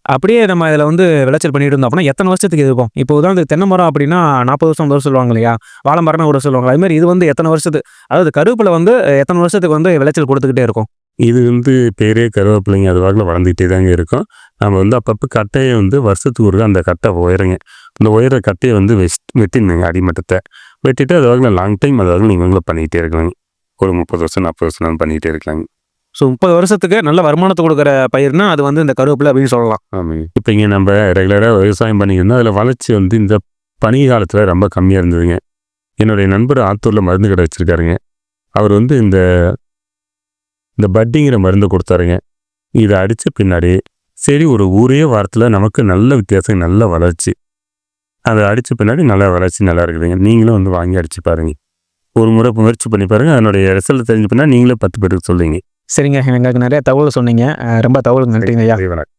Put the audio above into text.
அப்படியே நம்ம இதில வந்து விளைச்சல் பண்ணிட்டு இருந்தோம் அப்படின்னா, எத்தன வருஷத்துக்கு இது இருக்கும்? இப்போ உதாரணத்துக்கு தென்னை மரம் அப்படின்னா 40 வருஷம், 50 வருஷம் சொல்லுவாங்க இல்லையா? வாழை மரம்னா ஒரு சொல்லுவாங்க. அதுமாரி இது வந்து எத்தன வருஷத்துக்கு அதாவது கருவேப்பில வந்து எத்தன வருஷத்துக்கு வந்து விளைச்சல் குடுத்துக்கிட்டே இருக்கும்? இது வந்து பேரே கருவேப்பிலைங்க. அது பாட்டுல வளர்ந்துக்கிட்டே தாங்க இருக்கும். நம்ம வந்து அப்பப்ப கட்டைய வந்து வருஷத்துக்கு ஒருக்கா அந்த கட்டை உயருங்க. அந்த உயர கட்டைய வந்து வெட்டிடணுங்க அடிமட்டத்த. வெட்டிட்டு அது பாட்டுல லாங் டைம் அதாவது நீங்க வந்து பண்ணிக்கிட்டே இருக்கலாங்க. ஒரு 30 வருஷம், 40 வருஷம்னாலும் பண்ணிக்கிட்டே இருக்கலாங்க. ஸோ 30 வருஷத்துக்கு நல்ல வருமானத்த குடுக்குற பயிர்னா, அது வந்து இந்த கருவேப்பில அப்படின்னு சொல்லலாம். ஆமாங்க. இப்ப இங்க நம்ப ரெகுலரா விவசாயம் பண்ணிக்கிருந்தோம். அதில வளர்ச்சி வந்து இந்த பனி காலத்தில ரொம்ப கம்மியா இருந்ததுங்க. என்னுடைய நண்பர் ஆத்தூர்ல மருந்து கடை வச்சிருக்காருங்க. அவர் வந்து இந்த இந்த பட்டிங்கிற மருந்த குடுத்தாருங்க. இத அடிச்ச பின்னாடி, சரி ஒரு ஊரே வாரத்தில நமக்கு நல்ல வித்தியாசம், நல்ல வளர்ச்சி. அத அடிச்ச பின்னாடி நல்ல வளர்ச்சி நல்லா இருக்குதுங்க. நீங்களும் வந்து வாங்கி அடிச்சு பாருங்க. ஒரு முறை முயற்சி பண்ணி பாருங்க. அதனுடைய ரிசல்ட் தெரிஞ்ச பின்னாடி நீங்களே 10 பேருக்கு சொல்லுவீங்க. சரிங்க. எங்களுக்கு நெறைய தகவல் சொன்னீங்க. ரொம்ப தகவலுக்கு நன்றிங்க ஐயா. இறைவனுக்கு